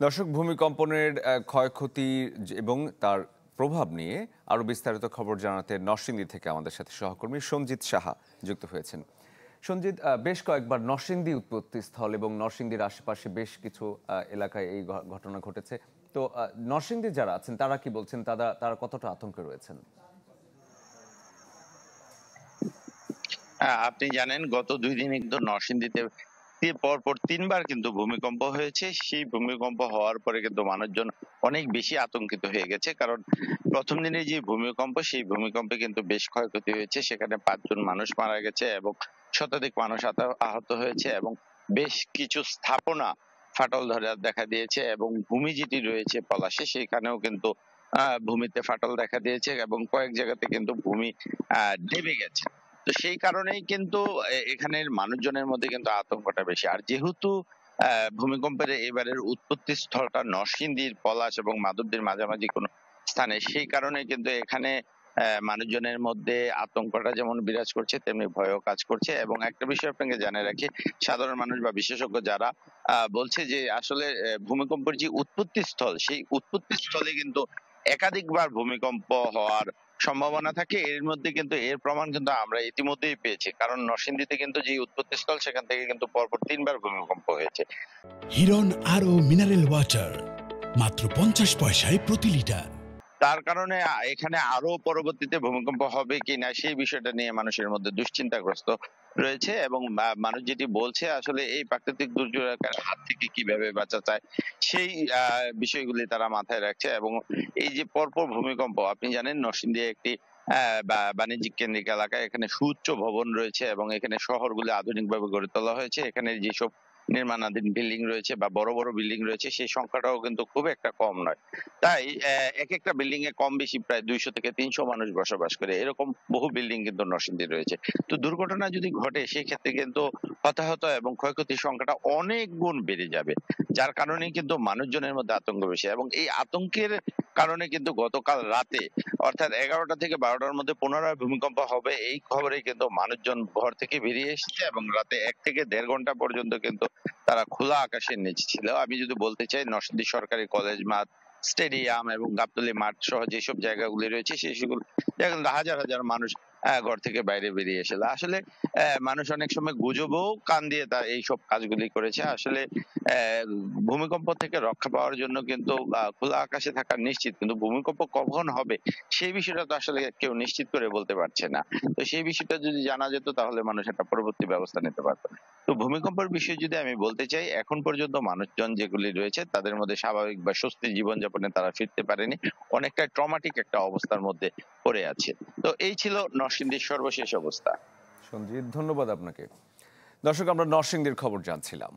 দর্শক, ভূমিকম্পনের ক্ষয়ক্ষতি এবং তার প্রভাব নিয়ে আরো বিস্তারিত খবর জানাতে নরসিংদী থেকে আমাদের সাথে সহকর্মী সঞ্জিত সাহা যুক্ত হয়েছেন। সঞ্জিত, বেশ কয়েকবার নরসিংদী উৎপত্তিস্থল এবং নরসিংদীর আশেপাশে বেশ কিছু এলাকায় এই ঘটনা ঘটেছে। তো নরসিংদী যারা আছেন তারা কি বলছেন, তারা কতটা আতঙ্কে রয়েছেন? আপনি জানেন গত ২ দিনে কিন্তু নরসিংদীতে পরপর ৩ বার কিন্তু ভূমিকম্প হয়েছে। সেই ভূমিকম্প হওয়ার পরে কিন্তু মানুষজন অনেক বেশি আতঙ্কিত হয়ে গেছে। কারণ ১ম দিনে যে ভূমিকম্প, সেই ভূমিকম্পে কিন্তু বেশ ক্ষয়ক্ষতি হয়েছে। সেখানে ৫ জন মানুষ মারা গেছে এবং শতাধিক মানুষ আহত হয়েছে এবং বেশ কিছু স্থাপনা ফাটল ধরা দেখা দিয়েছে এবং ভূমি যেটি রয়েছে পলাশে, সেখানেও কিন্তু ভূমিতে ফাটল দেখা দিয়েছে এবং কয়েক জায়গাতে কিন্তু ভূমি দেবে গেছে। তো সেই কারণেই কিন্তু এখানের মানুষজনের মধ্যে কিন্তু আতঙ্কটা বেশি। আর যেহেতু ভূমিকম্পের এবারের উৎপত্তি স্থলটা নরসিংদীর পলাশ এবং মাধবদীর মাঝামাঝি কোনো স্থানে, সেই কারণে কিন্তু এখানে মানুষজনের মধ্যে আতঙ্কটা যেমন বিরাজ করছে, তেমনি ভয়ও কাজ করছে। এবং একটা বিষয় আপনাকে জানিয়ে রাখি, সাধারণ মানুষ বা বিশেষজ্ঞ যারা বলছে যে আসলে ভূমিকম্পের যে উৎপত্তি স্থল, সেই উৎপত্তি স্থলে কিন্তু একাধিকবার ভূমিকম্প হওয়ার সম্ভাবনা থাকে। এর মধ্যে কিন্তু এর প্রমাণ কিন্তু আমরা ইতিমধ্যেই পেয়েছি। কারণ নরসিংদীতে কিন্তু যে উৎপত্তিস্থল, সেখান থেকে কিন্তু পরপর ৩ বার ভূমিকম্প হয়েছে। হিরন আরো মিনারেল ওয়াটার মাত্র ৫০ পয়সায় প্রতি লিটার। তার কারণে এখানে আরো পরবর্তীতে ভূমিকম্প হবে কিনা সেই বিষয়টা নিয়ে মানুষের মধ্যে দুশ্চিন্তাগ্রস্ত রয়েছে। এবং মানুষ যেটি বলছে, আসলে এই প্রাকৃতিক দুর্যোগের হাত থেকে কিভাবে বাঁচা যায় সেই বিষয়গুলি তারা মাথায় রাখছে। এবং এই যে পরপর ভূমিকম্প, আপনি জানেন নরসিংদী একটি বাণিজ্যিক কেন্দ্রিক এলাকা। এখানে সুউচ্চ ভবন রয়েছে এবং এখানে শহরগুলি আধুনিকভাবে গড়ে তোলা হয়েছে। এখানে যেসব নির্মাণাধীন বিল্ডিং রয়েছে বা বড় বড় বিল্ডিং রয়েছে, সেই সংখ্যাটাও কিন্তু খুব একটা কম নয়। তাই এক একটা বিল্ডিং এ কম বেশি প্রায় ২০০ থেকে ৩০০ মানুষ বসবাস করে। এরকম বহু বিল্ডিং কিন্তু নরসিংদীতে রয়েছে। তো দুর্ঘটনা যদি ঘটে, সেই ক্ষেত্রে কিন্তু হতাহত এবং ক্ষয়ক্ষতির সংখ্যাটা অনেক গুণ বেড়ে যাবে। যার কারণেই কিন্তু মানুষজনের মধ্যে আতঙ্ক বেশি। এবং এই আতঙ্কের কারণে কিন্তু গতকাল রাতে, অর্থাৎ ১১টা থেকে ১২টার মধ্যে পুনরায় ভূমিকম্প হবে, এই খবরে কিন্তু মানুষজন ঘর থেকে বেরিয়ে এসেছে এবং রাতে ১ থেকে ১.৫ ঘন্টা পর্যন্ত কিন্তু তারা খোলা আকাশের নিচে ছিল। আমি যদি বলতে চাই, নরসিংদী সরকারি কলেজ মাঠ, স্টেডিয়াম এবং গাবতলী মাঠ সহ যেসব জায়গাগুলি রয়েছে, সেই সকল জায়গায় হাজার হাজার মানুষ ঘর থেকে বাইরে বেরিয়ে এসেছিল। আসলে মানুষ অনেক সময় গুজবেও কান দিয়ে তা এইসব কাজগুলি করেছে। আসলে ভূমিকম্প থেকে রক্ষা পাওয়ার জন্য কিন্তু খোলা আকাশে থাকা নিশ্চিত, কিন্তু ভূমিকম্প কখন হবে সেই বিষয়টা তো আসলে কেউ নিশ্চিত করে বলতে পারছে না। তো সেই বিষয়টা যদি জানা যেত, তাহলে মানুষ একটা পরবর্তী ব্যবস্থা নিতে পারত। তো ভূমিকম্পের বিষয়ে যদি আমি বলতে চাই, এখন পর্যন্ত মানুষজন যেগুলি রয়েছে তাদের মধ্যে স্বাভাবিক বা স্বস্তির জীবনযাপনে তারা ফিরতে পারেনি। অনেকটা ট্রমাটিক একটা অবস্থার মধ্যে পড়ে আছে। তো এই ছিল নরসিংদীর সর্বশেষ অবস্থা। সঞ্জিত, ধন্যবাদ আপনাকে। দর্শক, আমরা নরসিংদীর খবর জানছিলাম।